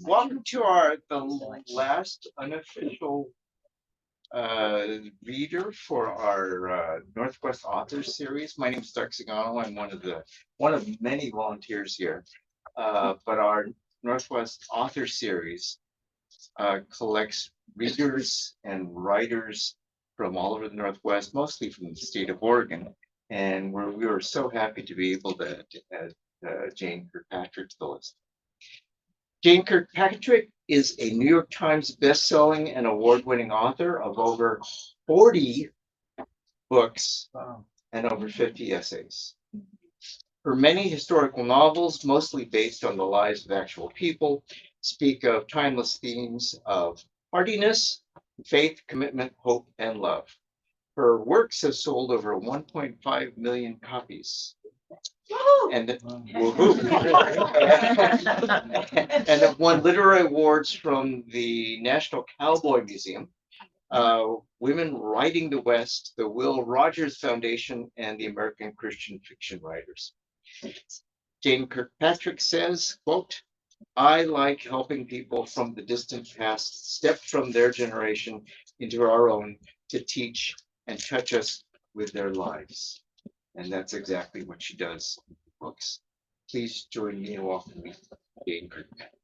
Welcome to the last unofficial reader for our Northwest Authors series. My name is Doug Sagano. I'm one of many volunteers here. But our Northwest Author series collects readers and writers from all over the Northwest, mostly from the state of Oregon. And we were so happy to be able to add Jane Kirkpatrick to the list. Jane Kirkpatrick is a New York Times best-selling and award-winning author of over 40 books and over 50 essays. Her many historical novels, mostly based on the lives of actual people, speak of timeless themes of hardiness, faith, commitment, hope, and love. Her works have sold over 1.5 million copies. And have won literary awards from the National Cowboy Museum, Women Writing the West, the Will Rogers Foundation, and the American Christian Fiction Writers. Jane Kirkpatrick says, quote, "I like helping people from the distant past step from their generation into our own to teach and touch us with their lives." And that's exactly what she does in the books. Please join me in welcoming Jane Kirkpatrick.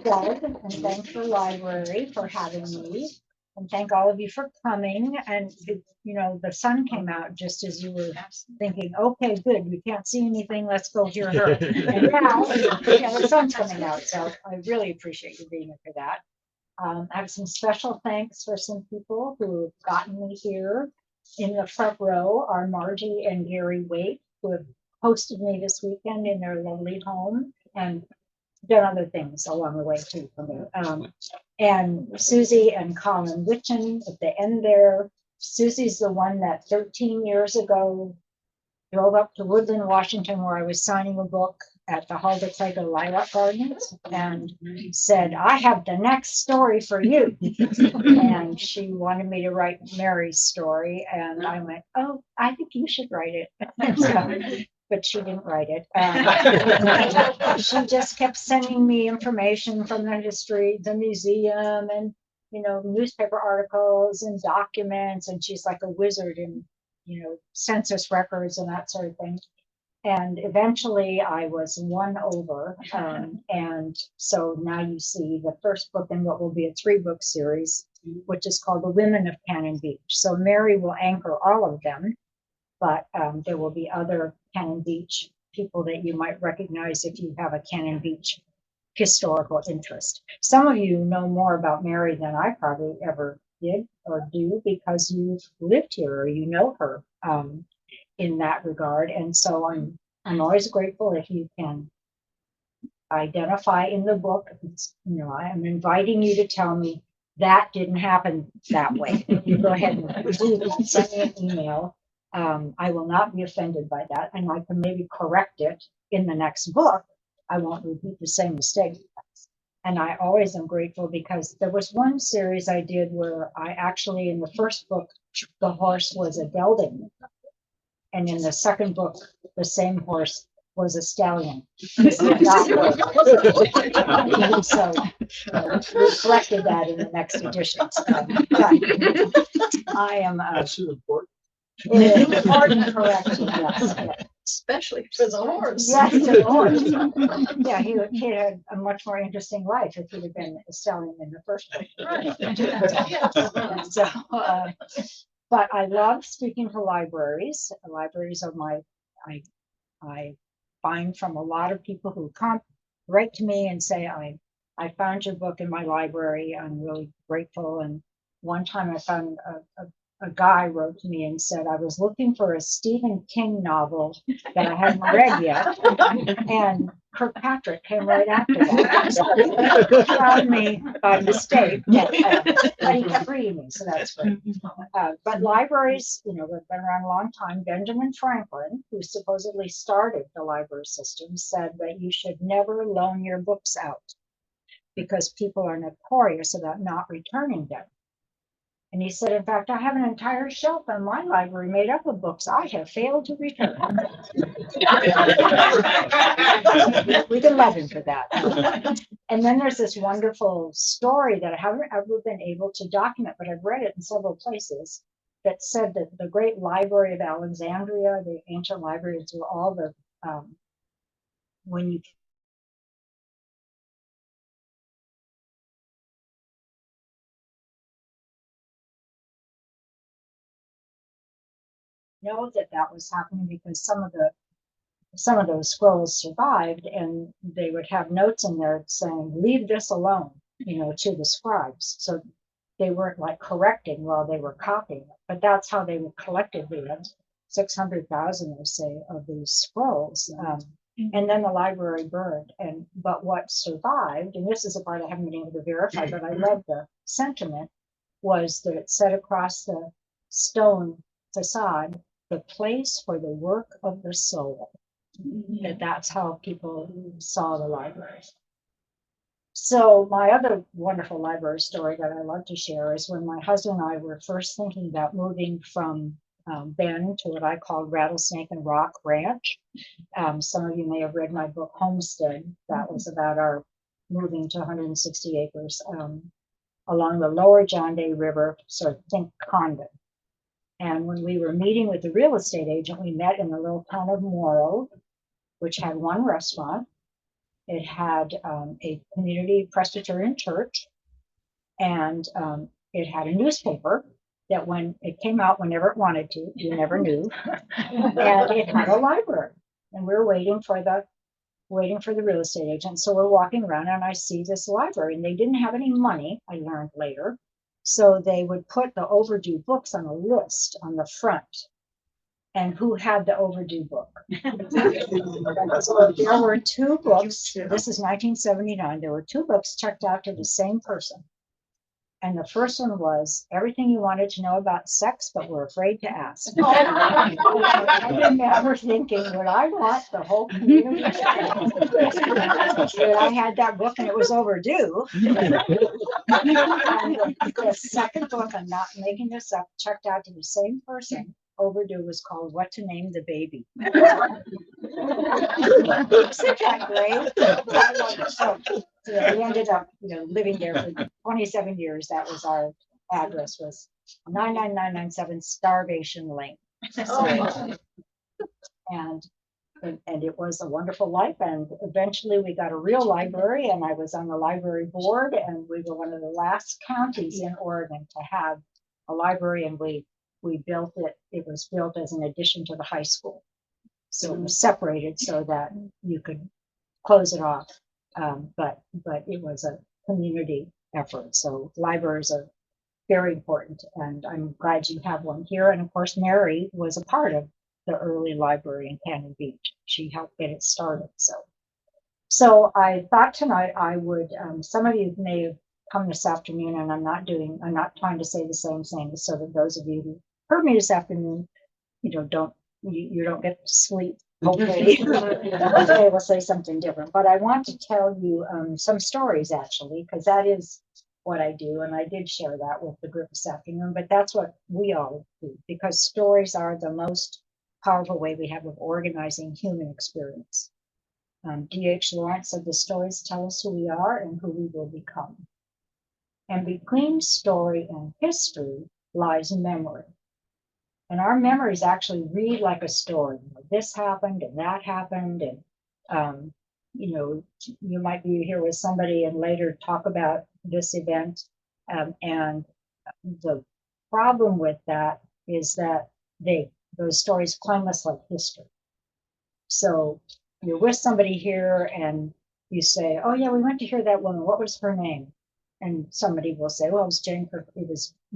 Doug, and thanks for the library for having me. And thank all of you for coming. And the sun came out just as you were thinking, okay, good, we can't see anything, let's go hear her. And now, the sun's coming out. So I really appreciate you being here for that. I have some special thanks for some people who have gotten me here. In the front row are Margie and Gary Waite, who have hosted me this weekend in their lovely home and done other things along the way too for me. And Susie and Colin Witchen at the end there. Susie's the one that 13 years ago drove up to Woodland, Washington, where I was signing a book at the Halderklager Lilac Gardens and said, "I have the next story for you." And she wanted me to write Mary's story. And I went, "Oh, I think you should write it." But she didn't write it. She just kept sending me information from the history, the museum, and newspaper articles and documents. And she's like a wizard in census records and that sort of thing. And eventually I was won over. And so now you see the first book in what will be a 3-book series, which is called The Women of Cannon Beach. So Mary will anchor all of them, but there will be other Cannon Beach people that you might recognize if you have a Cannon Beach historical interest. Some of you know more about Mary than I probably ever did or do because you've lived here or you know her in that regard. And so I'm always grateful if you can identify in the book. I'm inviting you to tell me that didn't happen that way. You go ahead and do that, send me an email. I will not be offended by that, and I can maybe correct it in the next book. I won't repeat the same mistake. And I always am grateful because there was one series I did where I actually, in the first book, the horse was a gelding. And in the second book, the same horse was a stallion. So reflected that in the next edition. I am. That's important. Important correction, yes. Especially for the horse. Yes, the horse. Yeah, he had a much more interesting life if he'd have been a stallion in the first place. So, but I love speaking to libraries. Libraries are I find from a lot of people who come right to me and say, I found your book in my library. I'm really grateful. And one time I found a guy wrote to me and said, I was looking for a Stephen King novel that I hadn't read yet. And Kirkpatrick came right after that. So he found me by mistake, but he kept reading me, so that's great. But libraries, have been around a long time. Benjamin Franklin, who supposedly started the library system, said that you should never loan your books out because people are notorious about not returning them. And he said, in fact, I have an entire shelf in my library made up of books I have failed to return. We can love him for that. And then there's this wonderful story that I haven't ever been able to document, but I've read it in several places, that said that the great library of Alexandria, the ancient libraries were all the, when you know that that was happening because some of those scrolls survived, and they would have notes in there saying, leave this alone, to the scribes. So they weren't like correcting while they were copying it, but that's how they collected the 600,000, they say, of these scrolls. And then the library burned. But what survived, and this is a part I haven't been able to verify, but I love the sentiment, was that it said across the stone facade, the place for the work of the soul. That's how people saw the library. So my other wonderful library story that I love to share is when my husband and I were first thinking about moving from Bend to what I called Rattlesnake and Rock Ranch. Some of you may have read my book Homestead. That was about our moving to 160 acres along the lower John Day River, so think Condon. And when we were meeting with the real estate agent, we met in the little town of Morrow, which had one restaurant. It had a community Presbyterian church, and it had a newspaper that when it came out whenever it wanted to, you never knew, and it had a library. And we were waiting for the real estate agent. So we're walking around and I see this library, and they didn't have any money, I learned later. So they would put the overdue books on a list on the front. And who had the overdue book? So there were two books. This is 1979. There were two books checked out to the same person. And the first one was Everything You Wanted to Know About Sex, but Were Afraid to Ask. I remember thinking, would I want the whole community? I had that book and it was overdue. And the second book, I'm not making this up, checked out to the same person. Overdue was called What to Name the Baby. Isn't that great? So we ended up, living there for 27 years. That was our address, was 99997 Starvation Lane. And it was a wonderful life. And eventually we got a real library, and I was on the library board, and we were one of the last counties in Oregon to have a library, and we built it. It was built as an addition to the high school. So it was separated so that you could close it off. But it was a community effort. So libraries are very important, and I'm glad you have one here. And of course, Mary was a part of the early library in Cannon Beach. She helped get it started. So I thought tonight I would, some of you may have come this afternoon, and I'm not trying to say the same thing, so that those of you who heard me this afternoon, you don't get to sleep. Hopefully, I will say something different. But I want to tell you some stories, actually, because that is what I do, and I did share that with the group this afternoon. But that's what we all do, because stories are the most powerful way we have of organizing human experience. D.H. Lawrence said the stories tell us who we are and who we will become. And between story and history lies memory. And our memories actually read like a story. This happened and that happened. And, you might be here with somebody and later talk about this event. And the problem with that is that those stories claim us like history. So you're with somebody here and you say, oh yeah, we went to hear that woman. What was her name? And somebody will say, well, it was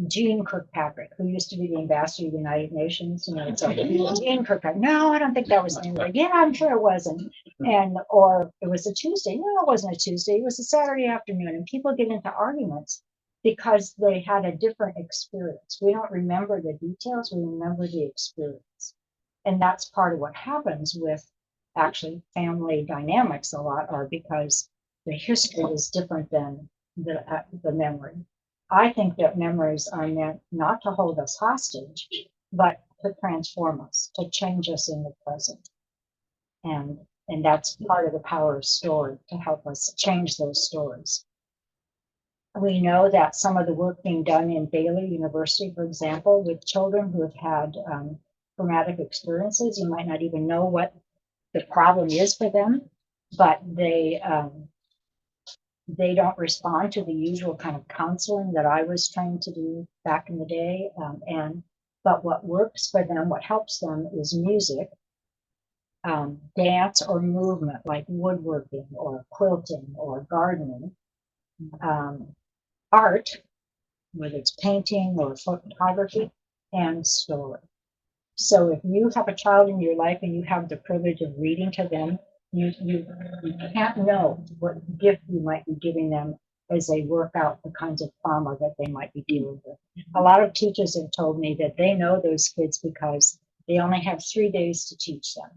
Jane Kirkpatrick, who used to be the ambassador to the United Nations. Jane Kirkpatrick. No, I don't think that was the name. Like, yeah, I'm sure it wasn't. Or it was a Tuesday. No, it wasn't a Tuesday. It was a Saturday afternoon. And people get into arguments because they had a different experience. We don't remember the details. We remember the experience. And that's part of what happens with actually family dynamics a lot, are because the history is different than the memory. I think that memories are meant not to hold us hostage, but to transform us, to change us in the present. And that's part of the power of story, to help us change those stories. We know that some of the work being done in Baylor University, for example, with children who have had traumatic experiences, you might not even know what the problem is for them, but they don't respond to the usual kind of counseling that I was trained to do back in the day. But what works for them, what helps them, is music, dance or movement, like woodworking or quilting or gardening, art, whether it's painting or photography, and story. So if you have a child in your life and you have the privilege of reading to them, you can't know what gift you might be giving them as they work out the kinds of trauma that they might be dealing with. A lot of teachers have told me that they know those kids because they only have 3 days to teach them.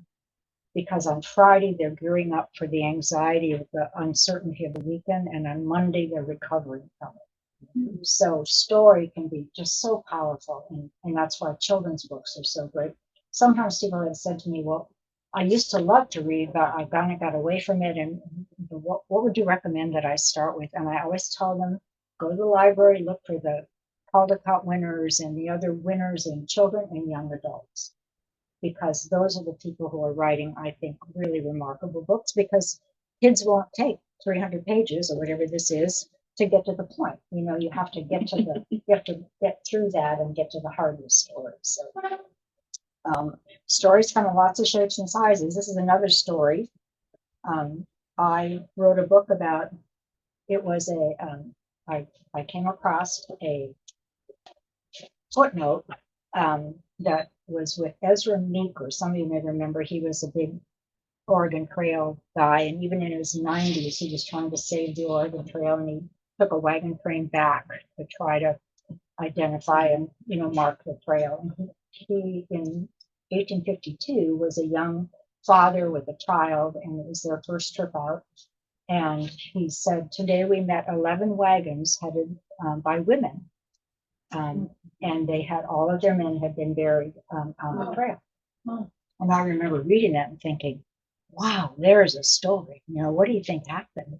Because on Friday, they're gearing up for the anxiety of the uncertainty of the weekend, and on Monday, they're recovering from it. So story can be just so powerful, and that's why children's books are so great. Sometimes people have said to me, well, I used to love to read, but I kind of got away from it, and what would you recommend that I start with? And I always tell them, go to the library, look for the Caldecott winners and the other winners in children and young adults, because those are the people who are writing, I think, really remarkable books, because kids won't take 300 pages or whatever this is to get to the point. You know, you have to get through that and get to the heart of the story. So stories come in lots of shapes and sizes. This is another story. I wrote a book about, it was I came across a footnote that was with Ezra Meeker. Some of you may remember, he was a big Oregon Trail guy, and even in his 90s, he was trying to save the Oregon Trail, and he took a wagon frame back to try to identify and, you know, mark the trail. And he in 1852 was a young father with a child, and it was their first trip out. And he said, today we met 11 wagons headed by women. And they had, all of their men had been buried on the trail. And I remember reading that and thinking, wow, there's a story. You know, what do you think happened?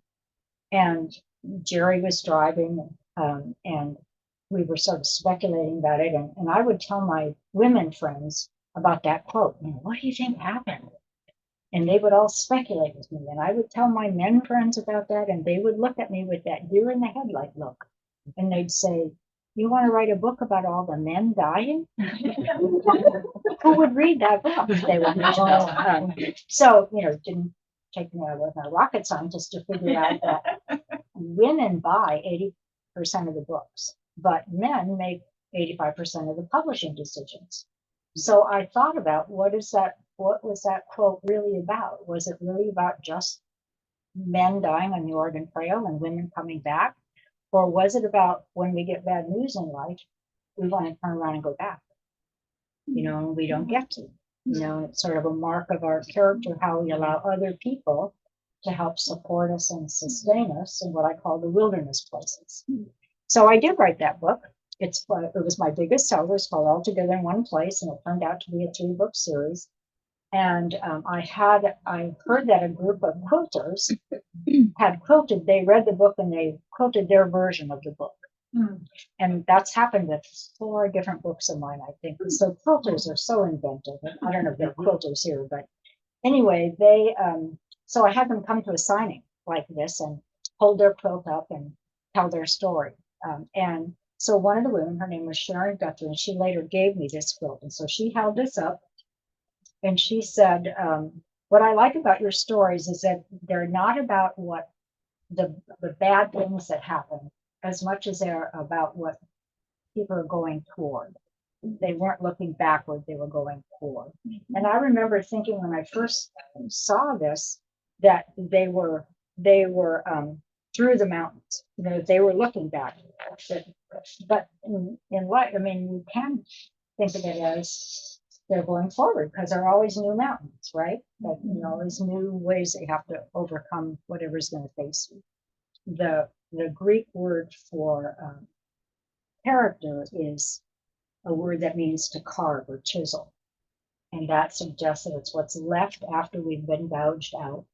And Jerry was driving, and we were sort of speculating about it. And I would tell my women friends about that quote. You know, what do you think happened? And they would all speculate with me. And I would tell my men friends about that, and they would look at me with that deer in the headlight look. And they'd say, you want to write a book about all the men dying? Who would read that book? They would. So, you know, it didn't take me, I wasn't a rocket scientist to figure out that women buy 80% of the books, but men make 85% of the publishing decisions. So I thought about, what was that quote really about? Was it really about just men dying on the Oregon Trail and women coming back? Or was it about, when we get bad news in life, we want to turn around and go back? You know, and we don't get to. You know, it's sort of a mark of our character, how we allow other people to help support us and sustain us in what I call the wilderness places. So I did write that book. It was my biggest seller. It's called All Together in One Place, and it turned out to be a 3-book series. And I heard that a group of quilters had quilted, they read the book and they quilted their version of the book. And that's happened with 4 different books of mine, I think. So quilters are so inventive. I don't know if they're quilters here, but anyway, so I had them come to a signing like this and hold their quilt up and tell their story. And so one of the women, her name was Sharon Guthrie, and she later gave me this quilt. And so she held this up and she said, what I like about your stories is that they're not about what the bad things that happen as much as they're about what people are going toward. They weren't looking backward, they were going forward. And I remember thinking when I first saw this, that they were through the mountains, you know, they were looking back. But in life, I mean, you can think of it as they're going forward, because there are always new mountains, right? But, you know, always new ways they have to overcome whatever's going to face you. The Greek word for character is a word that means to carve or chisel. And that suggests that it's what's left after we've been gouged out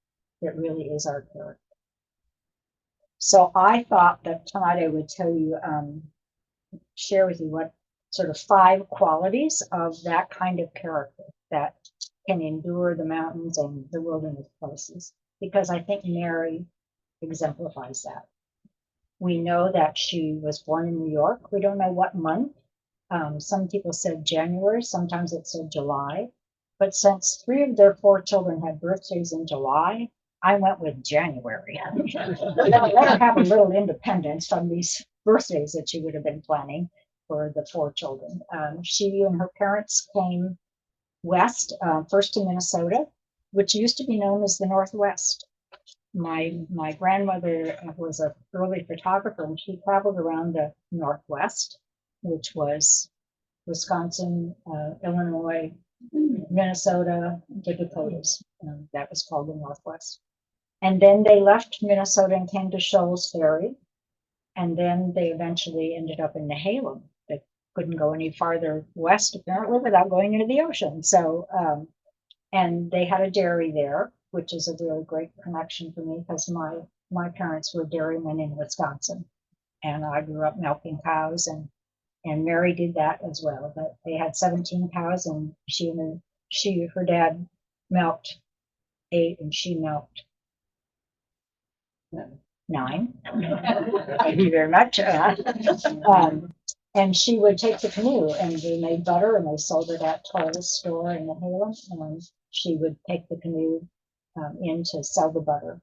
that really is our character. So I thought that tonight I would tell you, share with you what sort of 5 qualities of that kind of character that can endure the mountains and the wilderness places, because I think Mary exemplifies that. We know that she was born in New York. We don't know what month. Some people said January, sometimes it said July. But since 3 of their 4 children had birthdays in July, I went with January. Let her have a little independence from these birthdays that she would have been planning for the 4 children. She and her parents came west, first to Minnesota, which used to be known as the Northwest. My grandmother was an early photographer, and she traveled around the Northwest, which was Wisconsin, Illinois, Minnesota, the Dakotas. That was called the Northwest. And then they left Minnesota and came to Shoals Ferry. And then they eventually ended up in Nehalem. They couldn't go any farther west, apparently, without going into the ocean. So, and they had a dairy there, which is a really great connection for me because my parents were dairymen in Wisconsin. And I grew up milking cows, and Mary did that as well. But they had 17 cows, and her dad milked 8, and she milked 9. Thank you very much. And she would take the canoe, and they made butter, and they sold it at Toll's store in Nehalem. And she would take the canoe in to sell the butter,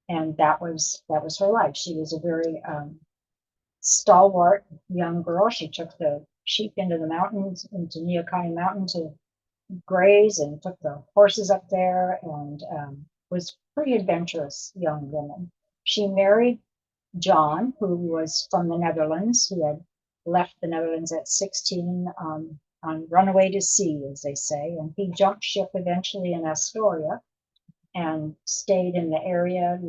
and that was her life. She was a very stalwart young girl. She took the sheep into the mountains, into Nehalem Mountain, to graze, and took the horses up there, and was pretty adventurous young woman. She married John, who was from the Netherlands. He had left the Netherlands at 16 on runaway to sea, as they say, and he jumped ship eventually in Astoria and stayed in the area,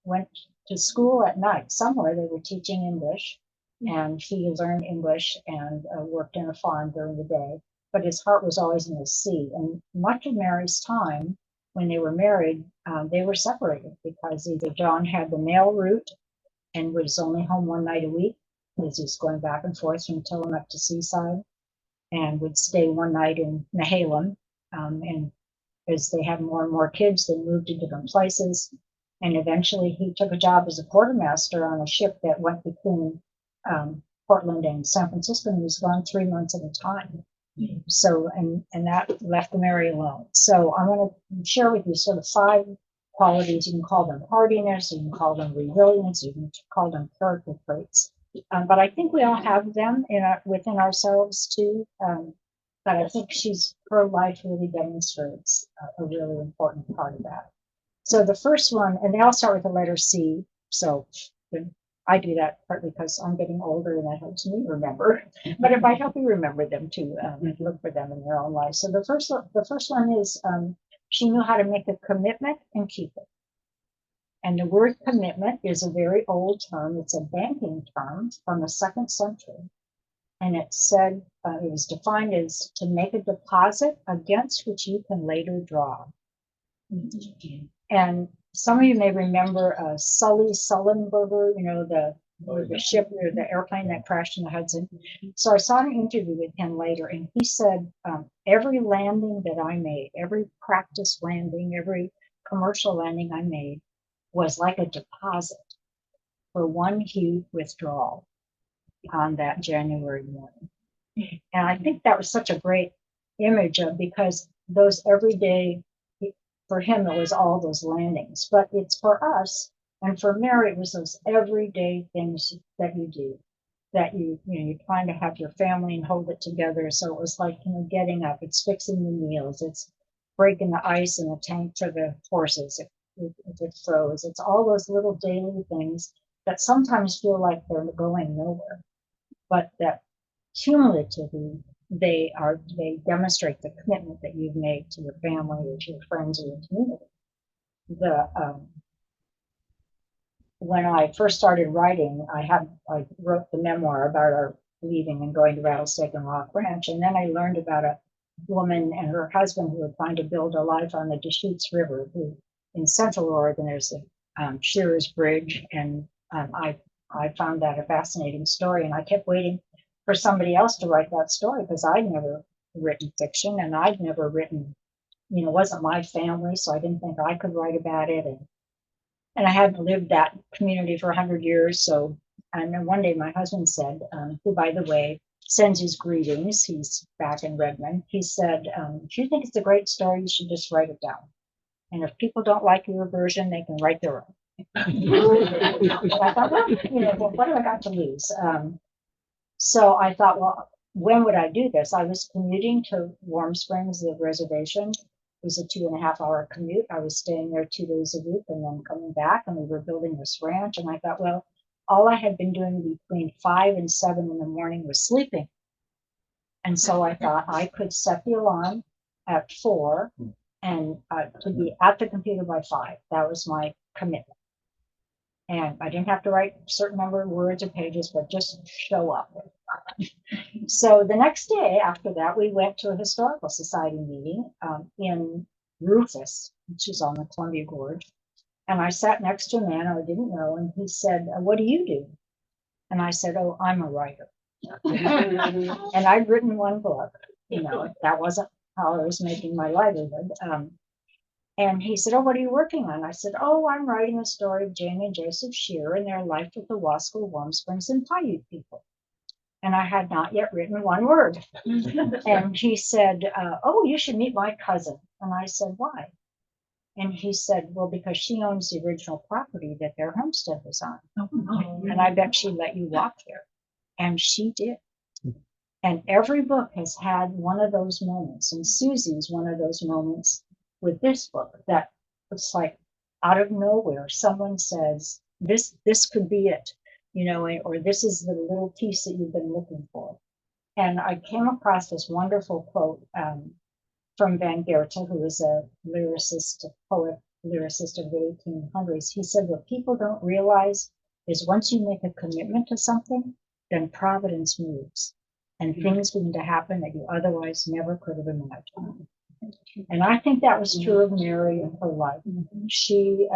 went to school at night. Somewhere they were teaching English, and he learned English and worked in a farm during the day. But his heart was always in the sea. And much of Mary's time, when they were married, they were separated because either John had the mail route and was only home 1 night a week, because he's going back and forth from Tillamook to Seaside, and would stay 1 night in Nehalem. And as they had more and more kids, they moved to different places. And eventually he took a job as a quartermaster on a ship that went between Portland and San Francisco, and he was gone 3 months at a time. So, and that left Mary alone. So I'm going to share with you sort of 5 qualities. You can call them hardiness, you can call them resilience, you can call them character traits. But I think we all have them within ourselves too. But I think her life really demonstrates a really important part of that. So the first one, and they all start with the letter C. So I do that partly because I'm getting older and that helps me remember. But it might help you remember them too, look for them in your own life. So the first one is she knew how to make a commitment and keep it. And the word commitment is a very old term. It's a banking term from the 2nd century. And it said, it was defined as to make a deposit against which you can later draw. And some of you may remember Sully Sullenberger, the ship or the airplane that crashed in the Hudson. So I saw an interview with him later, and he said, every landing that I made, every practice landing, every commercial landing I made was like a deposit for one huge withdrawal on that January morning. And I think that was such a great image of, because those everyday, for him, it was all those landings, but it's for us. And for Mary, it was those everyday things that you do, that you're trying to have your family and hold it together. So it was like, getting up, it's fixing the meals, it's breaking the ice in the tank for the horses if it froze. It's all those little daily things that sometimes feel like they're going nowhere, but that cumulatively they demonstrate the commitment that you've made to your family or to your friends or your community. when I first started writing, I wrote the memoir about our leaving and going to Rattlesnake and Rock Ranch, and then I learned about a woman and her husband who were trying to build a life on the Deschutes River. Who in Central Oregon, there's a Shearer's Bridge, and I found that a fascinating story, and I kept waiting for somebody else to write that story because I'd never written fiction and I'd never written, it wasn't my family, so I didn't think I could write about it, and I hadn't lived that community for 100 years. So, and then one day my husband said, who, by the way, sends his greetings, he's back in Redmond. He said, if you think it's a great story, you should just write it down. And if people don't like your version, they can write their own. And I thought, well, what have I got to lose? So I thought, well, when would I do this? I was commuting to Warm Springs, the reservation. It was a 2.5 hour commute. I was staying there 2 days a week and then coming back, and we were building this ranch. And I thought, well, all I had been doing between 5 and 7 in the morning was sleeping. And so I thought I could set the alarm at 4 and to be at the computer by 5. That was my commitment. And I didn't have to write a certain number of words or pages, but just show up. So the next day after that, we went to a historical society meeting in Rufus, which is on the Columbia Gorge. And I sat next to a man I didn't know, and he said, what do you do? And I said, oh, I'm a writer. And I'd written one book, that wasn't how I was making my livelihood. And he said, oh, what are you working on? I said, oh, I'm writing a story of Jane and Joseph Shearer and their life with the Wasco, Warm Springs, and Paiute people. And I had not yet written one word. And he said, oh, you should meet my cousin. And I said, why? And he said, well, because she owns the original property that their homestead was on. And I bet she let you walk there. And she did. And every book has had one of those moments. And Susie's one of those moments with this book that it's like out of nowhere, someone says, this could be it, or this is the little piece that you've been looking for. And I came across this wonderful quote from Van Goethe, who was a lyricist, poet, lyricist of the 1800s. He said, what people don't realize is once you make a commitment to something, then providence moves and things begin to happen that you otherwise never could have imagined. And I think that was true of Mary in her life. She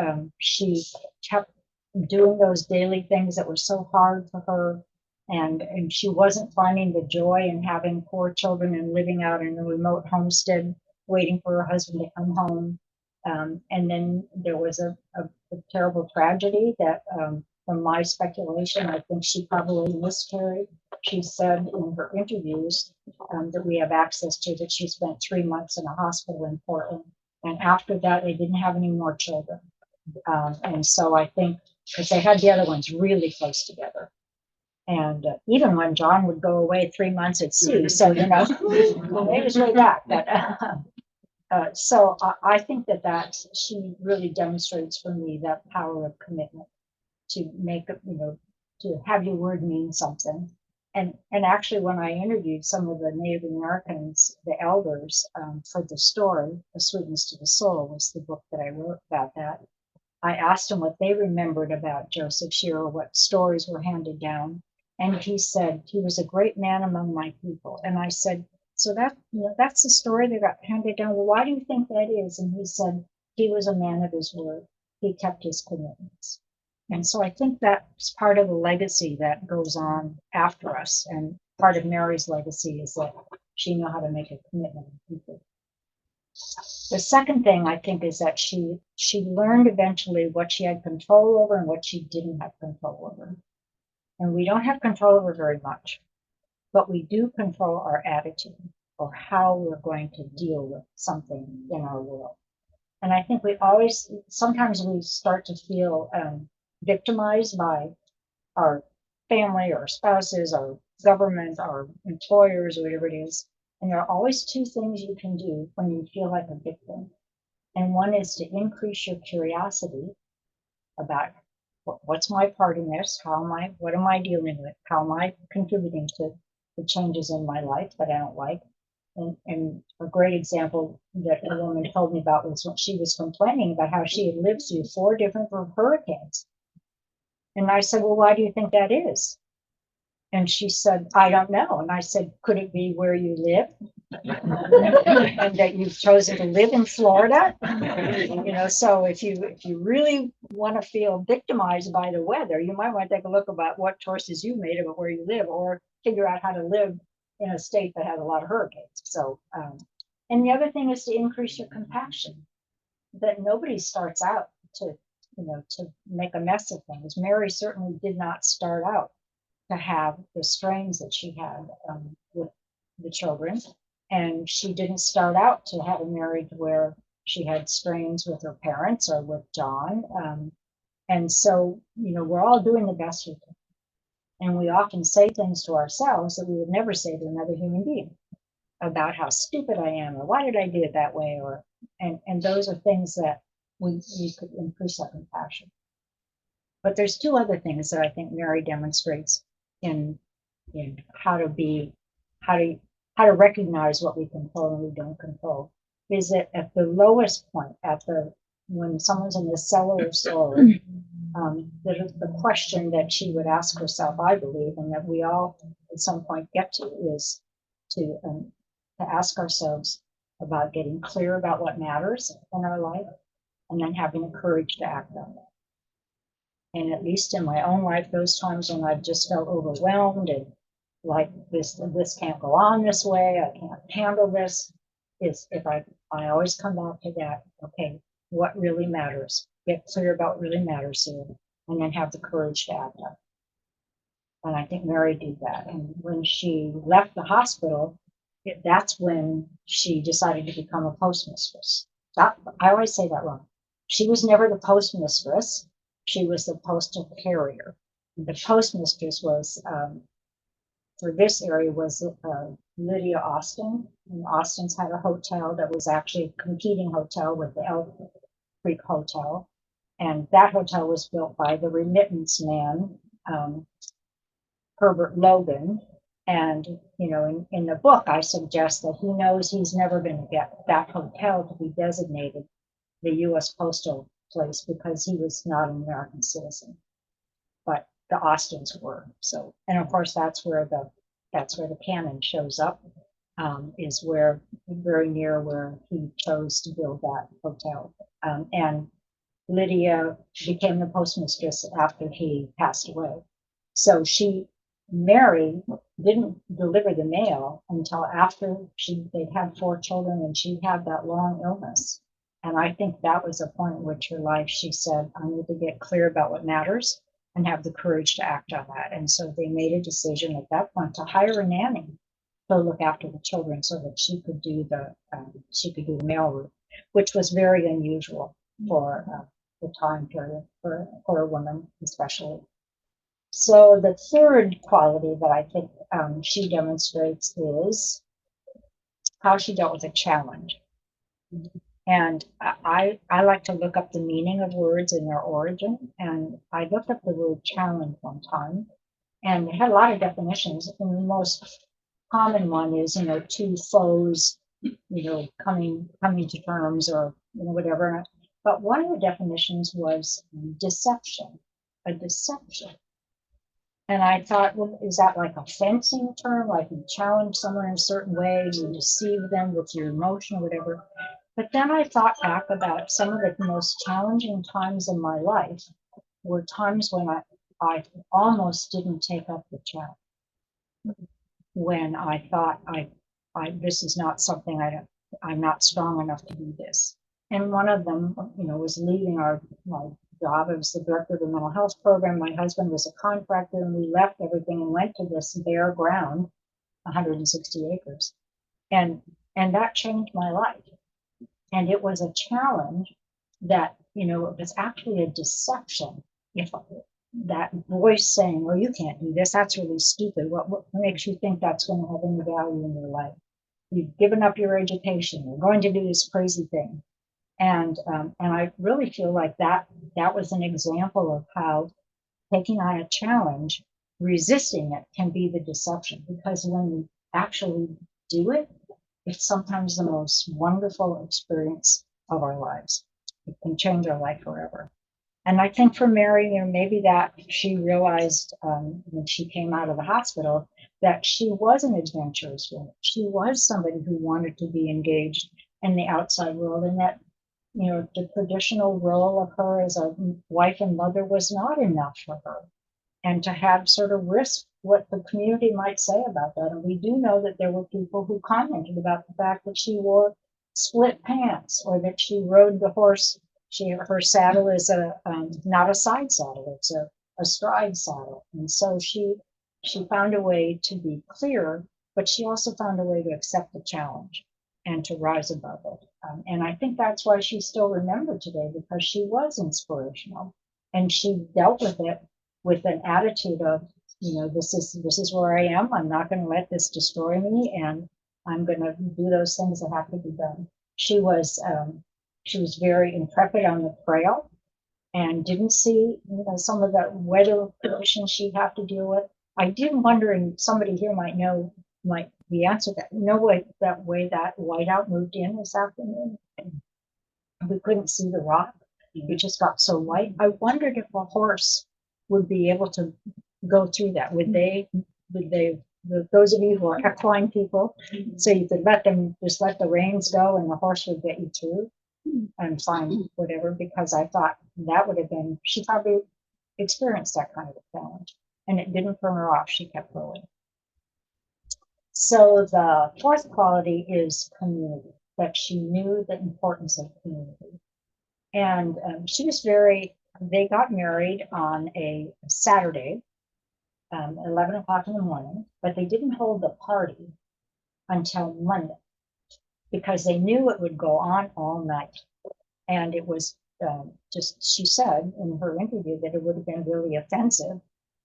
kept doing those daily things that were so hard for her, and she wasn't finding the joy in having 4 children and living out in a remote homestead, waiting for her husband to come home. And then there was a terrible tragedy that, from my speculation, I think she probably miscarried. She said in her interviews that we have access to that she spent 3 months in a hospital in Portland. And after that, they didn't have any more children. And so I think, because they had the other ones really close together. And even when John would go away 3 months at sea, so, they was way back. But so I think that she really demonstrates for me that power of commitment to make, to have your word mean something. And actually, when I interviewed some of the Native Americans, the elders, for the story, "A Sweetness to the Soul" was the book that I wrote about that. I asked them what they remembered about Joseph Shearer, what stories were handed down, and he said he was a great man among my people. And I said, so that's the story that got handed down. Well, why do you think that is? And he said he was a man of his word. He kept his commitments. And so I think that's part of the legacy that goes on after us. And part of Mary's legacy is that she knew how to make a commitment to people. The second thing I think is that she learned eventually what she had control over and what she didn't have control over. And we don't have control over very much, but we do control our attitude or how we're going to deal with something in our world. And I think sometimes we start to feel victimized by our family, our spouses, our government, our employers, or whatever it is. And there are always 2 things you can do when you feel like a victim. And one is to increase your curiosity about what's my part in this? What am I dealing with? How am I contributing to the changes in my life that I don't like? And a great example that a woman told me about was when she was complaining about how she had lived through 4 different hurricanes. And I said, well, why do you think that is? And she said, I don't know. And I said, could it be where you live? And that you've chosen to live in Florida? So if you really want to feel victimized by the weather, you might want to take a look about what choices you made about where you live, or figure out how to live in a state that has a lot of hurricanes. So, and the other thing is to increase your compassion. That nobody starts out to make a mess of things. Mary certainly did not start out to have the strains that she had with the children. And she didn't start out to have a marriage where she had strains with her parents or with John. And so, we're all doing the best we can. And we often say things to ourselves that we would never say to another human being about how stupid I am, or why did I do it that way, or and those are things that we could increase our compassion. But there's two other things that I think Mary demonstrates in how to recognize what we control and we don't control. Is that at the lowest point, when someone's in the cellar of sorrow, the question that she would ask herself, I believe, and that we all at some point get to, is to ask ourselves about getting clear about what matters in our life, and then having the courage to act on it. And at least in my own life, those times when I've just felt overwhelmed and like this can't go on this way, I can't handle this, is if I always come back to that, okay, what really matters? Get clear about what really matters here, and then have the courage to act on it. And I think Mary did that. And when she left the hospital, that's when she decided to become a postmistress. I always say that wrong. She was never the postmistress. She was the postal carrier. The postmistress was, for this area, was Lydia Austin. And Austin's had a hotel that was actually a competing hotel with the Elk Creek Hotel. And that hotel was built by the remittance man, Herbert Logan. And, in the book, I suggest that he knows he's never going to get that hotel to be designated the U.S. Postal Place because he was not an American citizen, but the Austins were. So, and of course, that's where the cannon shows up, is where very near where he chose to build that hotel. And Lydia became the postmistress after he passed away. So Mary didn't deliver the mail until after they'd had 4 children and she had that long illness. And I think that was a point in which her life, she said, I need to get clear about what matters and have the courage to act on that. And so they made a decision at that point to hire a nanny to look after the children so that she could do the mail route, which was very unusual for the time period for a woman, especially. So the third quality that I think she demonstrates is how she dealt with a challenge. And I like to look up the meaning of words and their origin. And I looked up the word challenge one time, and it had a lot of definitions. And the most common one is, two foes, coming to terms, or whatever. But one of the definitions was deception, a deception. And I thought, well, is that like a fencing term? Like you challenge someone in a certain way, you deceive them with your emotion or whatever. But then I thought back about some of the most challenging times in my life were times when I almost didn't take up the challenge. When I thought this is not something I'm not strong enough to do this. And one of them, was leaving my job. I was the director of the mental health program. My husband was a contractor, and we left everything and went to this bare ground, 160 acres. And that changed my life. And it was a challenge that, it was actually a deception. If that voice saying, well, you can't do this, that's really stupid. What makes you think that's going to have any value in your life? You've given up your education. You're going to do this crazy thing. And I really feel like that was an example of how taking on a challenge, resisting it, can be the deception. Because when we actually do it, it's sometimes the most wonderful experience of our lives. It can change our life forever. And I think for Mary, maybe that she realized when she came out of the hospital that she was an adventurous woman. She was somebody who wanted to be engaged in the outside world, and that the traditional role of her as a wife and mother was not enough for her, and to have sort of risk what the community might say about that. And we do know that there were people who commented about the fact that she wore split pants, or that she rode the horse. Her saddle is not a side saddle; it's a stride saddle, and so she found a way to be clear, but she also found a way to accept the challenge and to rise above it. And I think that's why she's still remembered today, because she was inspirational, and she dealt with it with an attitude of, this is where I am. I'm not going to let this destroy me, and I'm going to do those things that have to be done. She was very intrepid on the trail, and didn't see, some of the weather conditions she'd have to deal with. I did wonder, and somebody here might be answered that. That whiteout moved in this afternoon, and we couldn't see the rock. It just got so white. I wondered if a horse would be able to go through that. Would they, those of you who are equine people, so you could let the reins go and the horse would get you through and find whatever, because I thought that would have been, she probably experienced that kind of a challenge, and it didn't turn her off. She kept going. So the fourth quality is community, that she knew the importance of community. And they got married on a Saturday, 11 o'clock in the morning, but they didn't hold the party until Monday, because they knew it would go on all night. And it was she said in her interview that it would have been really offensive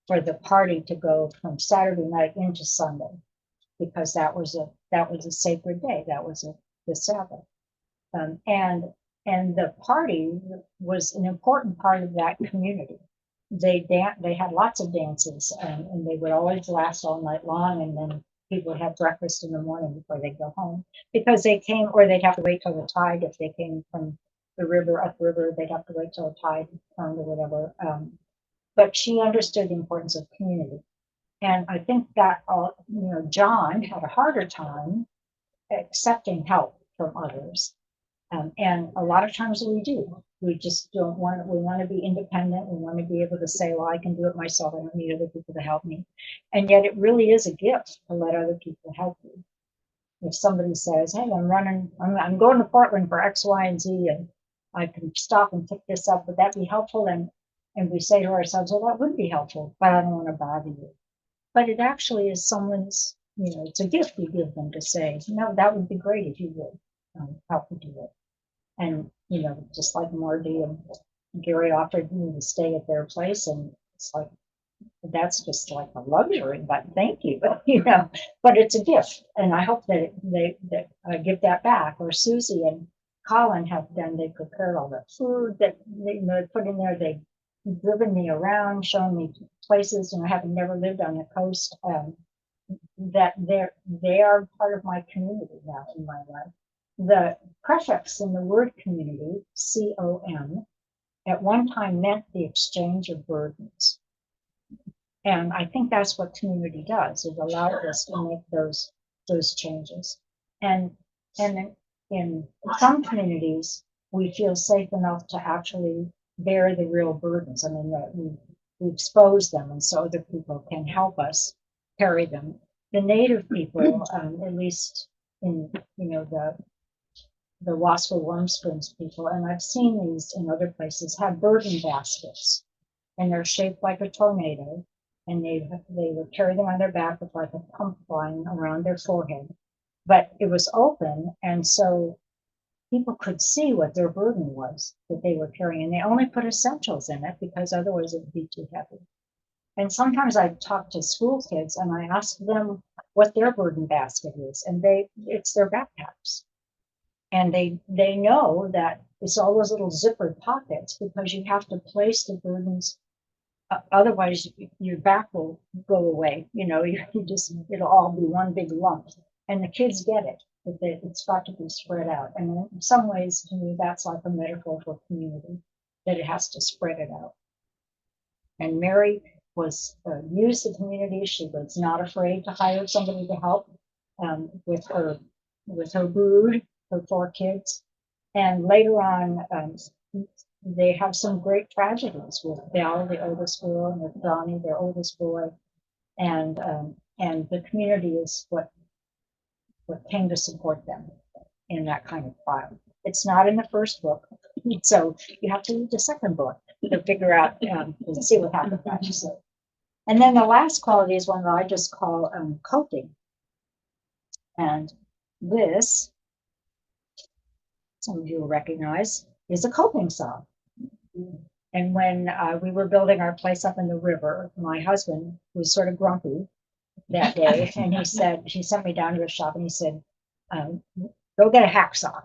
for the party to go from Saturday night into Sunday, because that was a sacred day. That was the Sabbath. And the party was an important part of that community. They had lots of dances, and they would always last all night long. And then people would have breakfast in the morning before they go home, because they came, or they'd have to wait till the tide. If they came from the river, upriver, they'd have to wait till the tide turned or whatever. But she understood the importance of community. And I think that, John had a harder time accepting help from others. And a lot of times we do. We just we want to be independent. We want to be able to say, well, I can do it myself. I don't need other people to help me. And yet it really is a gift to let other people help you. If somebody says, hey, I'm going to Portland for X, Y, and Z, and I can stop and pick this up, would that be helpful? And we say to ourselves, well, that would be helpful, but I don't want to bother you. But it actually is someone's, it's a gift you give them to say, no, that would be great if you would help me do it. And, just like Marty and Gary offered me to stay at their place, and it's like, that's just like a luxury, but thank you, but it's a gift. And I hope that I give that back. Or Susie and Colin have done, they prepared all the food that they put in there. They've driven me around, shown me places, having never lived on the coast, that they are part of my community now in my life. The prefix in the word community, COM, at one time meant the exchange of burdens. And I think that's what community does. It allows us to make those changes. And in some communities, we feel safe enough to actually bear the real burdens. I mean, that we expose them, and so other people can help us carry them. The Native people, at least in the Wasco Warm Springs people, and I've seen these in other places, have burden baskets, and they're shaped like a tornado, and they would carry them on their back with like a pump line around their forehead. But it was open, and so people could see what their burden was that they were carrying, and they only put essentials in it because otherwise it would be too heavy. And sometimes I talk to school kids and I ask them what their burden basket is, and it's their backpacks. And they know that it's all those little zippered pockets, because you have to place the burdens. Otherwise, your back will go away. It'll all be one big lump. And the kids get it. It's got to be spread out. And in some ways, to me, that's like a metaphor for community. that it has to spread it out. And Mary was used the community. She was not afraid to hire somebody to help with her brood, her 4 kids. And later on, they have some great tragedies with Belle, the oldest girl, and with Donnie, their oldest boy. And the community is what came to support them in that kind of trial. It's not in the first book, so you have to read the second book to figure out and see what happened actually. And then the last quality is one that I just call coping. And this, some of you will recognize, is a coping song. And when we were building our place up in the river, my husband was sort of grumpy that day, and he sent me down to the shop, and he said, go get a hacksaw.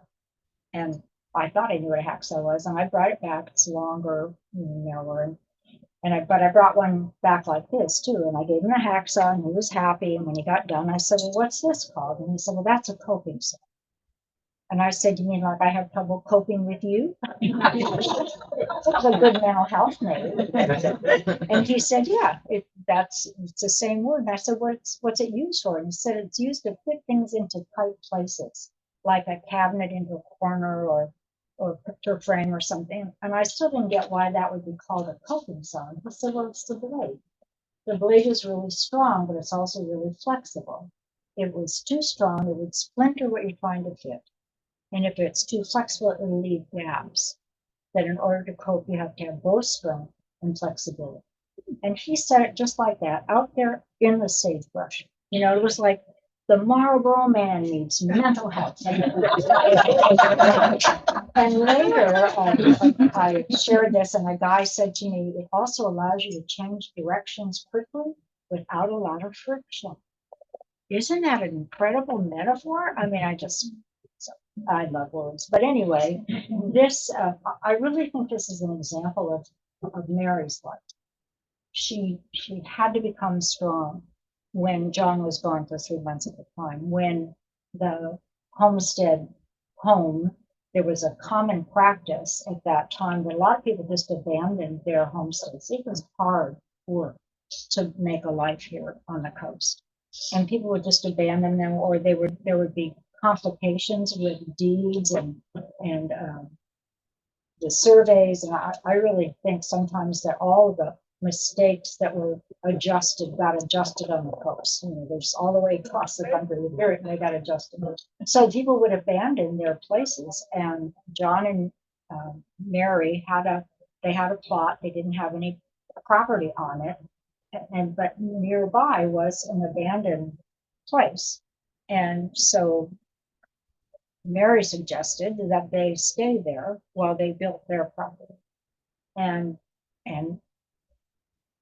And I thought I knew what a hacksaw was, and I brought it back. It's longer, narrower, but I brought one back like this too, and I gave him a hacksaw, and he was happy. And when he got done, I said, well, what's this called? And he said, well, that's a coping saw. And I said, you mean like I have trouble coping with you? That's a good mental health maybe. And he said, yeah, it's the same word. And I said, what's it used for? And he said, it's used to fit things into tight places, like a cabinet into a corner or picture frame or something. And I still didn't get why that would be called a coping saw. He said, well, it's the blade. The blade is really strong, but it's also really flexible. If it was too strong, it would splinter what you're trying to fit. And if it's too flexible, it will leave gaps. That in order to cope, you have to have both strength and flexibility. And he said it just like that, out there in the sagebrush. It was like the Marlboro man needs mental health. And later, I shared this, and a guy said to me, it also allows you to change directions quickly without a lot of friction. Isn't that an incredible metaphor? I mean, I love words. But anyway, this, I really think this is an example of Mary's life. She had to become strong when John was gone for 3 months at a time. When the homestead home, there was a common practice at that time that a lot of people just abandoned their homesteads. It was hard work to make a life here on the coast. And people would just abandon them, or there would be complications with deeds and the surveys. And I really think sometimes that all the mistakes that were got adjusted on the coast. There's all the way across the country, here they got adjusted. So people would abandon their places, and John and Mary had a plot. They didn't have any property on it, but nearby was an abandoned place. And so Mary suggested that they stay there while they built their property, and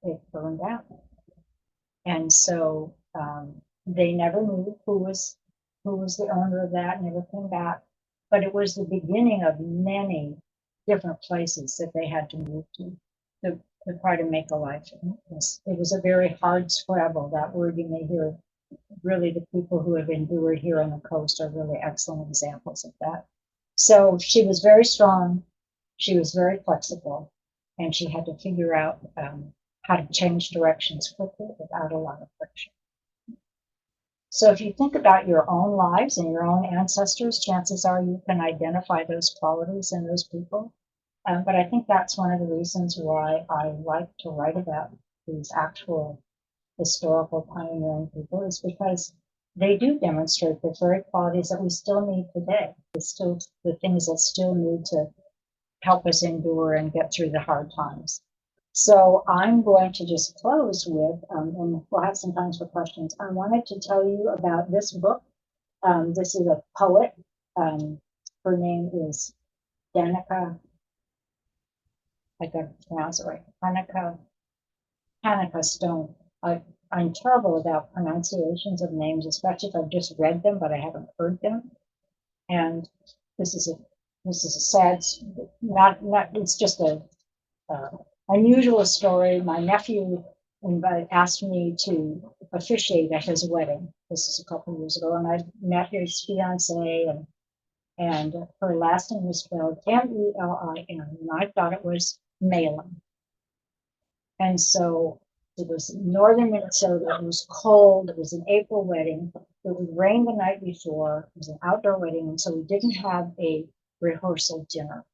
it burned out. And so they never knew who was the owner of that, never came back. But it was the beginning of many different places that they had to move to try to make a life. It was a very hard scrabble. That word you may hear. Really, the people who have endured here on the coast are really excellent examples of that. So she was very strong, she was very flexible, and she had to figure out how to change directions quickly without a lot of friction. So if you think about your own lives and your own ancestors, chances are you can identify those qualities in those people. But I think that's one of the reasons why I like to write about these actual historical pioneering people, is because they do demonstrate the very qualities that we still need today. It's still the things that still need to help us endure and get through the hard times. So I'm going to just close with, and we'll have some time for questions. I wanted to tell you about this book. This is a poet. Her name is Danica. I got to pronounce it right. Hanukkah Stone. I'm terrible about pronunciations of names, especially if I've just read them, but I haven't heard them. And this is a sad, it's just a unusual story. My nephew asked me to officiate at his wedding. This is a couple of years ago, and I met his fiance, And her last name was spelled Melin, and I thought it was Malin. And so it was northern Minnesota. It was cold. It was an April wedding. It would rain the night before. It was an outdoor wedding, and so we didn't have a rehearsal dinner.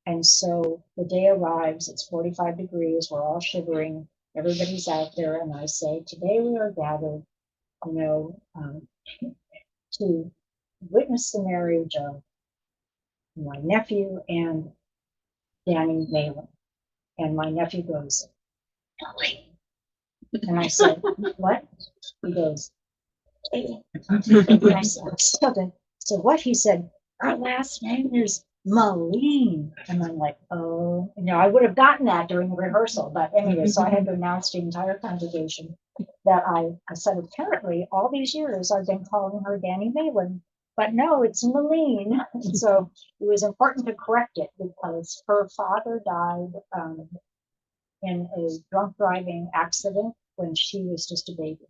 And so the day arrives, it's 45 degrees, we're all shivering, everybody's out there, and I say, today we are gathered, to witness the marriage of my nephew and Danny Malin. And my nephew goes, Dolly. And I said, what? He goes, hey. And I said, so what? He said, our last name is Malin. And I'm like, oh, I would have gotten that during the rehearsal. But anyway, so I had to announce to the entire congregation that I said, apparently all these years I've been calling her Danny Malin, but no, it's Malin. And so it was important to correct it because her father died in a drunk driving accident when she was just a baby.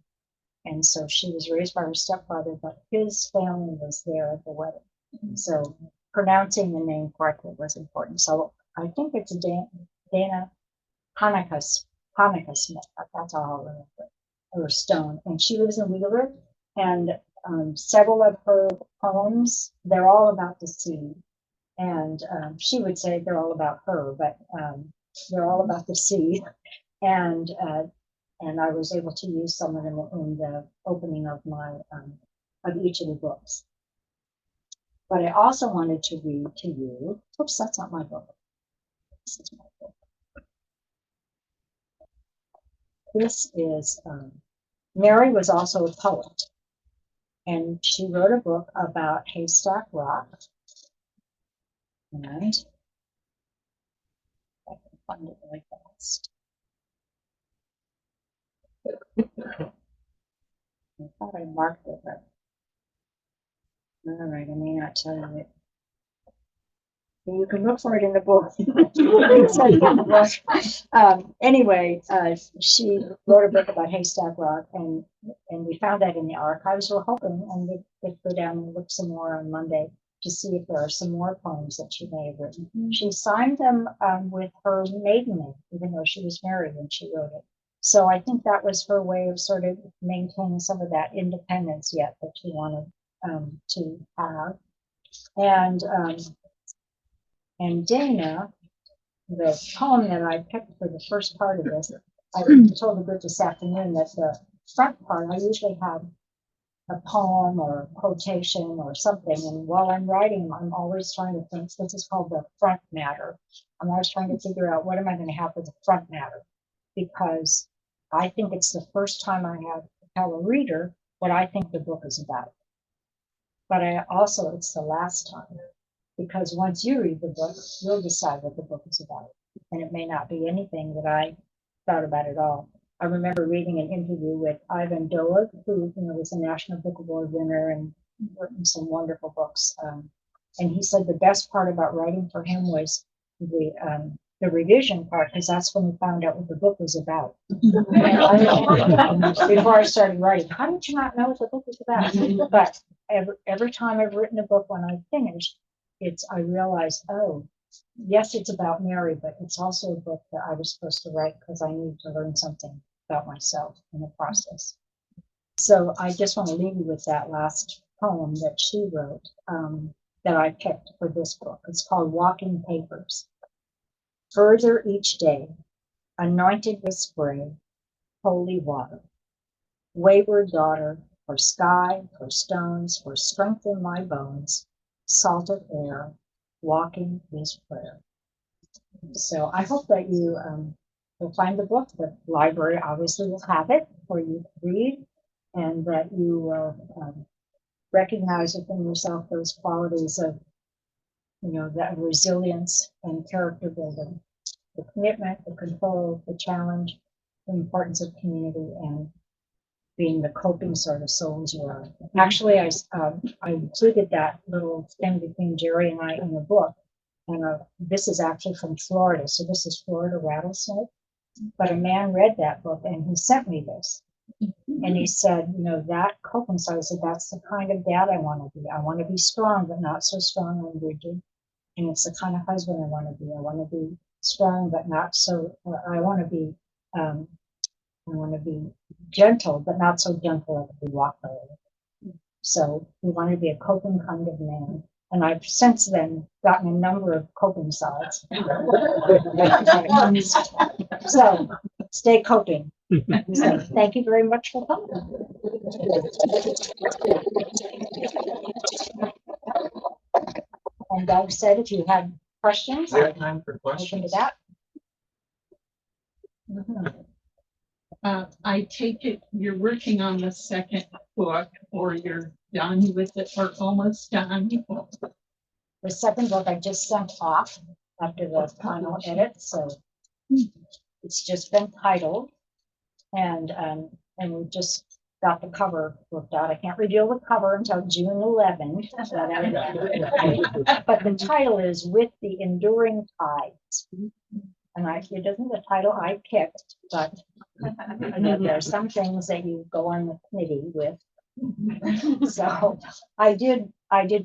And so she was raised by her stepfather, but his family was there at the wedding. So pronouncing the name correctly was important. So I think it's Dana Hanukkah Smith. That's all I'll remember. Or Stone. And she lives in Wheeler. And several of her poems, they're all about the sea. And she would say they're all about her, but they're all about the sea. And I was able to use some of them in the opening of my of each of the books. But I also wanted to read to you. Oops, that's not my book. This is my book. This is Mary was also a poet, and she wrote a book about Haystack Rock. And I can find it really fast. I thought I marked it, but all right, I may not tell you it. You can look for it in the book. Anyway, she wrote a book about Haystack Rock, and we found that in the archives. We're hoping, and we'd go down and look some more on Monday to see if there are some more poems that she may have written. She signed them with her maiden name, even though she was married when she wrote it. So I think that was her way of sort of maintaining some of that independence yet that she wanted to have. And Dana, the poem that I picked for the first part of this, I told the group this afternoon that the front part, I usually have a poem or a quotation or something. And while I'm writing, I'm always trying to think, this is called the front matter. I'm always trying to figure out what am I going to have for the front matter, because I think it's the first time I have to tell a reader what I think the book is about. But it's the last time. Because once you read the book, you'll decide what the book is about. And it may not be anything that I thought about at all. I remember reading an interview with Ivan Doig, who was a National Book Award winner and written some wonderful books. And he said the best part about writing for him was the revision part, because that's when he found out what the book was about. Before I started writing, how did you not know what the book was about? But every time I've written a book, when I finished, I realized, oh, yes, it's about Mary, but it's also a book that I was supposed to write because I needed to learn something about myself in the process. So I just want to leave you with that last poem that she wrote that I picked for this book. It's called Walking Papers. Further each day, anointed with spray, holy water. Wayward daughter, for sky, for stones, for strength in my bones, salt of air, walking is prayer. So I hope that you will find the book. The library obviously will have it for you to read, and that you will recognize within yourself those qualities of, that resilience and character building, the commitment, the control, the challenge, the importance of community, and being the coping sort of souls you are. Actually, I included that little thing between Jerry and I in the book. And this is actually from Florida. So this is Florida Rattlesnake. But a man read that book and he sent me this. And he said, you know, that coping style, I said, that's the kind of dad I want to be. I want to be strong, but not so strong and rigid. And it's the kind of husband I want to be. I want to be strong, but not so, I want to be gentle, but not so gentle that we walk away. So we want to be a coping kind of man. And I've since then gotten a number of coping styles. So stay coping. So thank you very much for coming. And Doug said if you had questions, Is there I'm time for open to questions? that. Mhm. I take it you're working on the second book, or you're done with it, or almost done. The second book I just sent off after the final edit, so it's just been titled, and we just got the cover worked out. I can't reveal the cover until June 11th. But the title is With the Enduring Tides. And it isn't the title I picked, but there are some things that you go on the committee with. So I did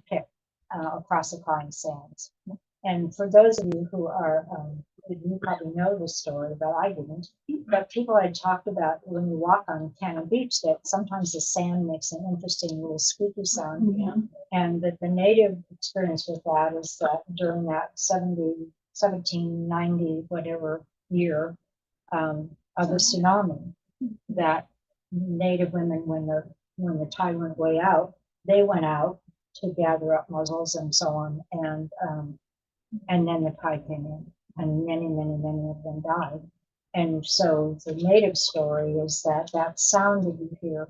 pick Across the Flying Sands. And for those of you who are, you probably know the story, but I didn't. But people had talked about when you walk on Cannon Beach that sometimes the sand makes an interesting little squeaky sound. Yeah. And that the native experience with that is that during that 1790 whatever year of the tsunami, that native women, when the tide went way out, they went out to gather up mussels and so on, and then the tide came in, and many of them died. And so the native story is that sound that you hear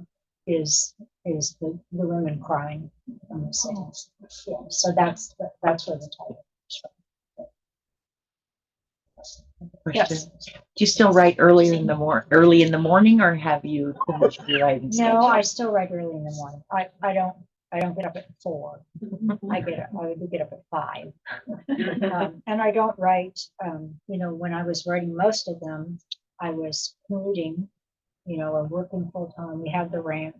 is the women crying on the sands. Yeah, so that's where the title is from. Question. Yes. Do you still write early in the morning, or have you finished your writing? No, I still write early in the morning. I don't get up at 4. I do get up at 5. And I don't write, when I was writing most of them, I was commuting, or working full time. We had the ranch.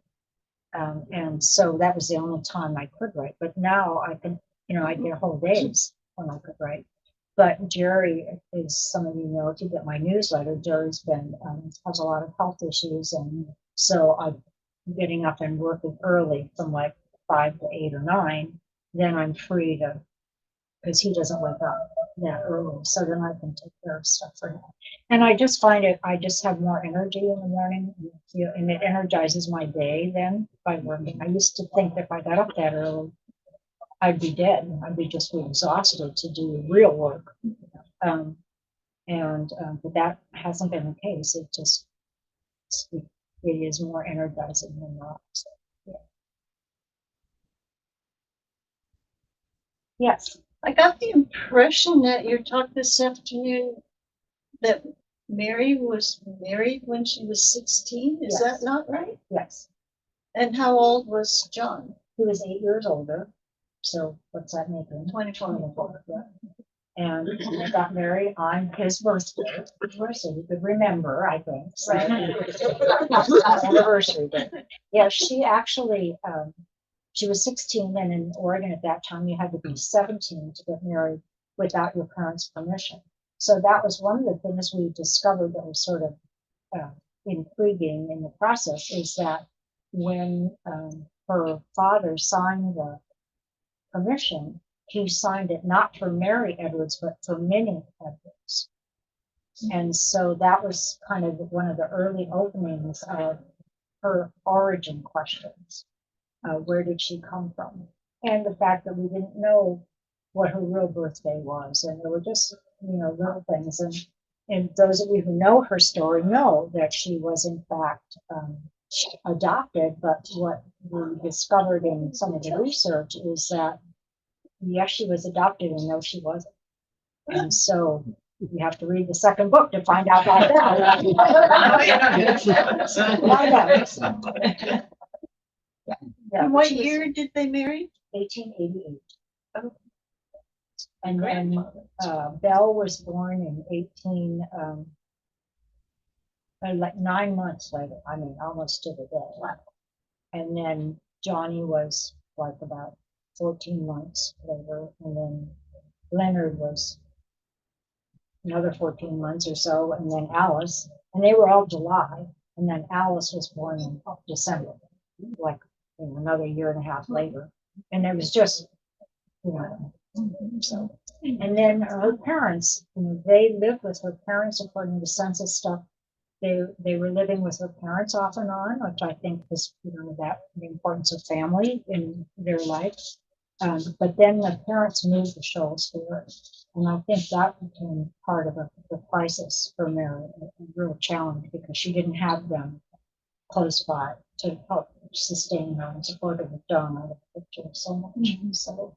And so that was the only time I could write. But now I can, I get whole days when I could write. But Jerry, as some of you know, if you get my newsletter, Jerry's been, has a lot of health issues. And so I'm getting up and working early from like 5 to 8 or 9. Then I'm free to, because he doesn't wake up that early. So then I can take care of stuff for him. And I just find I just have more energy in the morning, and it energizes my day then by working. I used to think if I got up that early, I'd be dead. I'd be just exhausted to do real work. But that hasn't been the case. It is more energizing than not. So, yeah. Yes. I got the impression that your talk this afternoon that Mary was married when she was 16. Is Yes. that not right? Yes. And how old was John? He was 8 years older. So what's that make him? 24. Yeah. And they got married on his birthday, so you could remember, I think. So, anniversary day. Yeah, she actually, she was 16, and in Oregon at that time, you had to be 17 to get married without your parents' permission. So that was one of the things we discovered that was sort of intriguing in the process, is that when her father signed the permission, he signed it not for Mary Edwards, but for Minnie Edwards. And so that was kind of one of the early openings of her origin questions. Where did she come from? And the fact that we didn't know what her real birthday was. And there were just, little things. And those of you who know her story know that she was in fact adopted. But what we discovered in some of the research is that yes, she was adopted, and no, she wasn't. And so you have to read the second book to find out about that. And what year did they marry? 1888. Oh. And then Belle was born in like 9 months later, I mean, almost to the day. And then Johnny was like about 14 months later, and then Leonard was another 14 months or so, and then Alice, and they were all July, and then Alice was born in December, like another year and a half later. And it was just, so. And then her parents, they lived with her parents according to census stuff. They were living with her parents off and on, which I think was, that the importance of family in their life. But then the parents moved to Shoals Ferry, and I think that became part of the crisis for Mary, a real challenge, because she didn't have them close by to help sustain her and support her with John out of the picture so much. So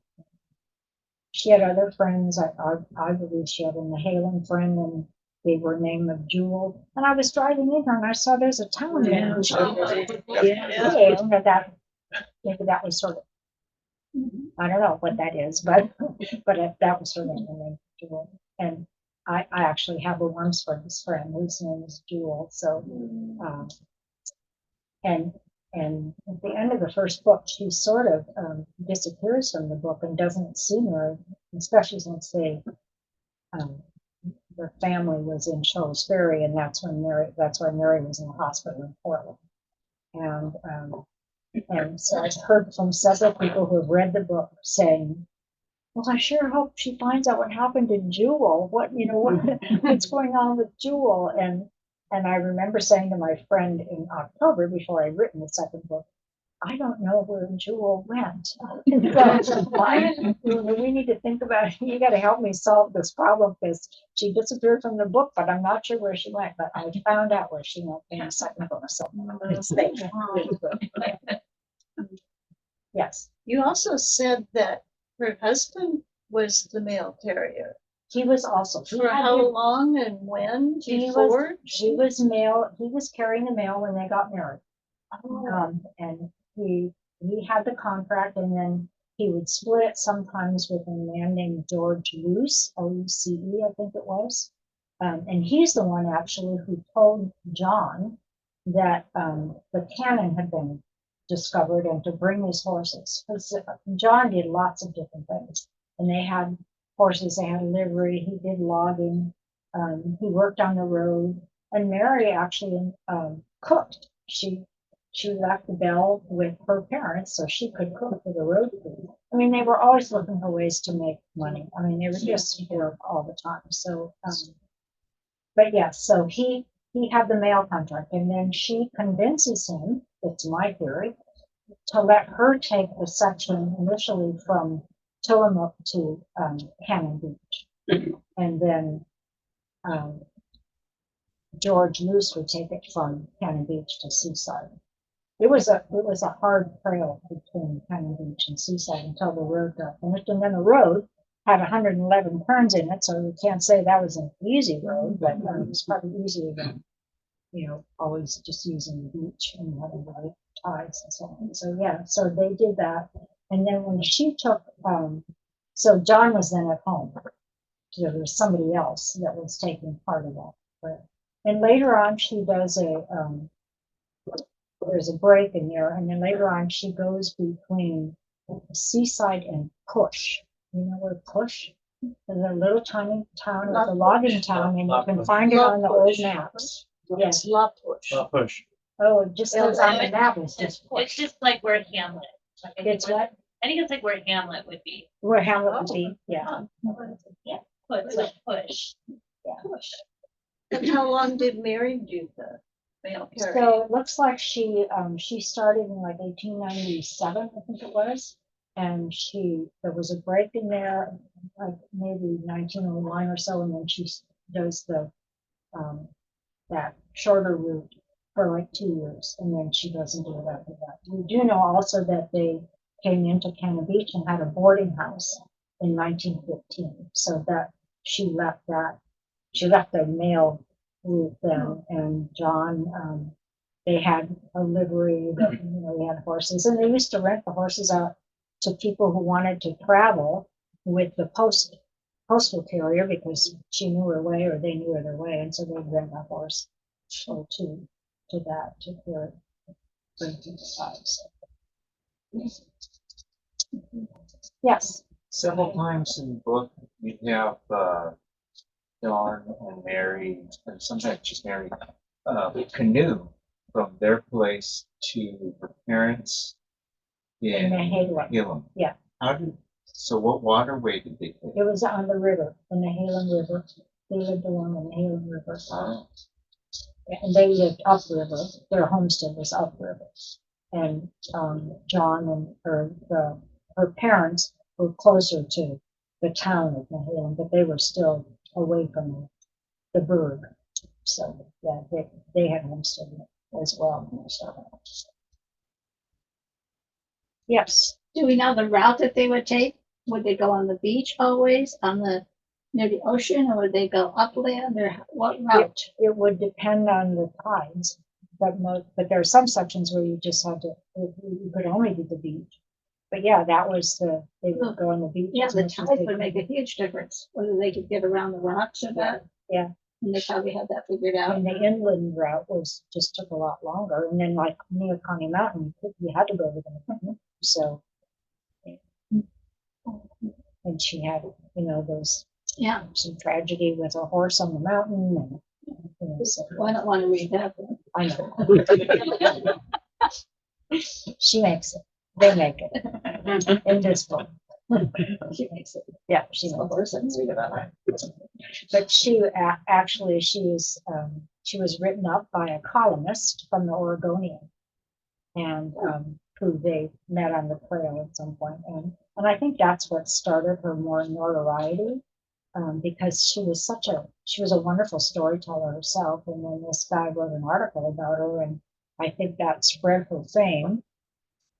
she had other friends. I believe she had a Nehalem friend, and they were named of Jewel. And I was driving in here and I saw there's a town named Jewel. That maybe that was sort of, I don't know what that is, but that was her name, Jewel. And I actually have a Worms friend whose name is Jewel. So and at the end of the first book, she sort of disappears from the book and doesn't see Mary, especially since their family was in Shoals Ferry, and that's why Mary was in the hospital in Portland. And so I've heard from several people who have read the book saying, well, I sure hope she finds out what happened to Jewel. What's going on with Jewel? And I remember saying to my friend in October, before I'd written the second book, I don't know where Jewel went. So we need to think about it. You got to help me solve this problem, because she disappeared from the book, but I'm not sure where she went. But I found out where she went in the second book. So it's yes. You also said that her husband was the mail carrier. He was also. For how long and when? He was carrying the mail when they got married. And he had the contract, and then he would split it sometimes with a man named George Luce, Luce, I think it was. And he's the one actually who told John that the cannon had been discovered and to bring his horses. John did lots of different things, and they had horses, they had a livery, he did logging, he worked on the road, and Mary actually cooked. She left the Bell with her parents so she could cook for the road crew. I mean, they were always looking for ways to make money. I mean, they were just work all the time. So, but yes, so he had the mail contract, and then she convinces him, it's my theory, to let her take the section initially from Tillamook to Cannon Beach, and then George Luce would take it from Cannon Beach to Seaside. It was a hard trail between Cannon Beach and Seaside until the road got finished, and then the road had 111 turns in it, so you can't say that was an easy road, but it was probably easier than always just using the beach and having the right tides and so on. So yeah, so they did that, and then when she took, so John was then at home. So there was somebody else that was taking part of that. And later on, she does there's a break in there, and then later on she goes between Seaside and Push. You know where Push? There's a little tiny town, it's a logging town, and you can find it on the old maps. Yes, La Push. Push. oh, it just goes on the map, it's just It's Push. just like where Hamlet. It's what, I think it's like where Hamlet would be. where Hamlet would be, yeah. Push, like push. And how long did Mary do the mail carrier? So it looks like she started in like 1897, I think it was. And there was a break in there, like maybe 1901 or so, and then she does that shorter route for like 2 years, and then she doesn't do it after that. We do know also that they came into Cannon Beach and had a boarding house in 1915, so that she left the mail route then, and John, they had a livery that, they had horses, and they used to rent the horses out to people who wanted to travel with the postal carrier, because she knew her way or they knew their way, and so they'd rent a horse. or two to that, to their drinking size. Yes, Several times in the book, you have, Dawn and Mary, and sometimes just Mary, canoe from their place to her parents in Nehalem. Nehalem. Yeah. So what waterway did they take? It was on the river, the Nehalem River. They lived along the Nehalem River. Oh, And they lived upriver. Their homestead was upriver. And John and her parents were closer to the town of Nehalem, but they were still away from the burg. So yeah, they had homestead as well. So, yes. Do we know the route that they would take? Would they go on the beach always, near the ocean, or would they go upland, or what route? It would depend on the tides, but there are some sections where you just had to, you could only do the beach. But yeah, they would go on the beach. Yeah, as the much as tides they would make a could. huge difference, whether they could get around the rocks or that. Yeah. And they probably had that figured out. And the inland route just took a lot longer. And then like near Coney Mountain, you had to go to the, so. And she had, there's Yeah, some tragedy with a horse on the mountain and, so. well, I don't want to read that. I know. She makes it. They make it in this book. She makes it. Yeah, she makes it. But actually, she was written up by a columnist from the Oregonian, and who they met on the trail at some point. And I think that's what started her more notoriety, because she was a wonderful storyteller herself. And then this guy wrote an article about her, and I think that spread her fame.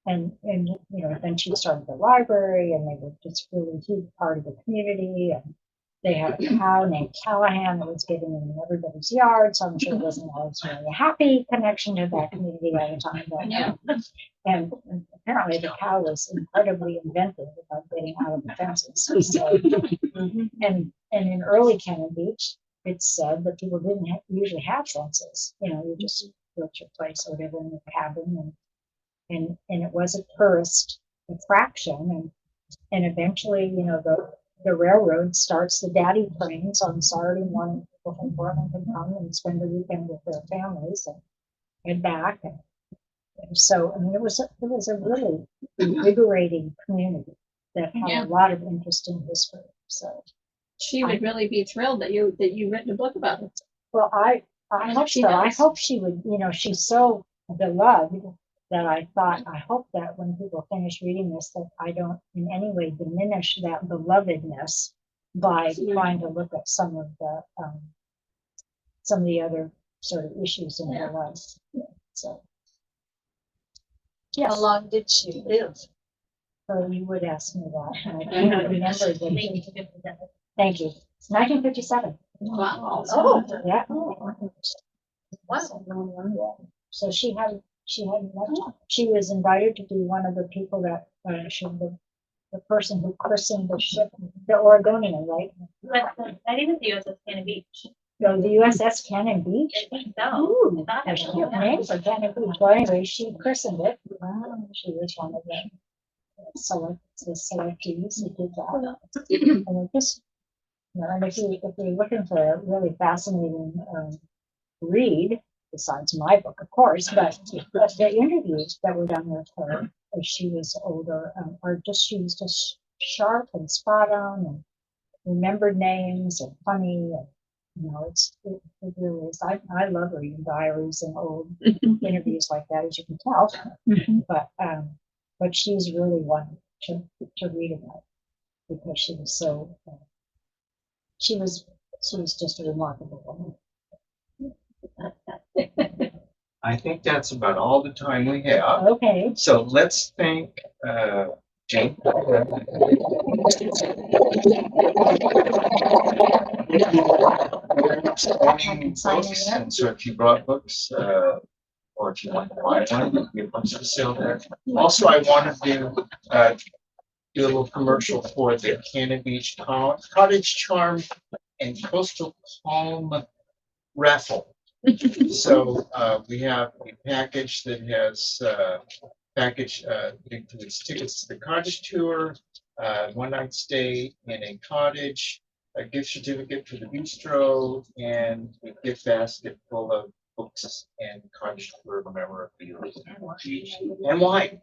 And then she started the library, and they were just really a huge part of the community. And they had a cow named Callahan that was getting in everybody's yard, so I'm sure it wasn't always really a happy connection to that community all the time. But, Yeah. and apparently the cow was incredibly inventive about getting out of the fences. So, and in early Cannon Beach, it's said that people didn't usually have fences. You just built your place or whatever in the cabin, and it was a tourist attraction, and eventually, the railroad starts the daddy trains on Saturday morning. People from Portland can come and spend the weekend with their families and back. And so, I mean, it was a really invigorating community that had Yeah. a lot of interesting history. So, She would really be thrilled that you written a book about it. well, I I hope she so. I does. hope she would. She's so beloved that I thought, I hope that when people finish reading this, that I don't in any way diminish that belovedness by trying to look at some of the other sort of issues in her life. Yeah, so, How yes, long did she live? so you would ask me that, and I can't remember the. Thank you. It's 1957. Wow. Oh, yeah. Wow. So she was invited to be one of the people that the person who christened the ship, the Oregonian, right? But I think it's the USS Cannon Beach. So the USS Cannon Beach. I think so. Ooh, I thought there's it a cute name for Cannon Beach. Well, anyway, she christened it. She was one of the selectees who did that. And it just, and if you're looking for a really fascinating read, besides my book, of course, but the interviews that were done with her as she was older, she was just sharp and spot on and remembered names and funny. And, it really is. I love reading diaries and old interviews like that, as you can tell. But she's really one to read about because she was so. She was just a remarkable woman. I think that's about all the time we have. Okay. So let's thank Jane. Owning books, and so if you brought books, or if you want to buy one, your books are still there. Also, I wanted to do a little commercial for the Cannon Beach Cottage Charm and Coastal Calm raffle. So we have a package that has that includes tickets to the cottage tour, one night stay in a cottage, a gift certificate for the bistro, and a gift basket full of books and cottage tour memorabilia and wine.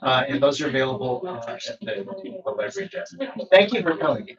And those are available at the library desk. Thank you for coming.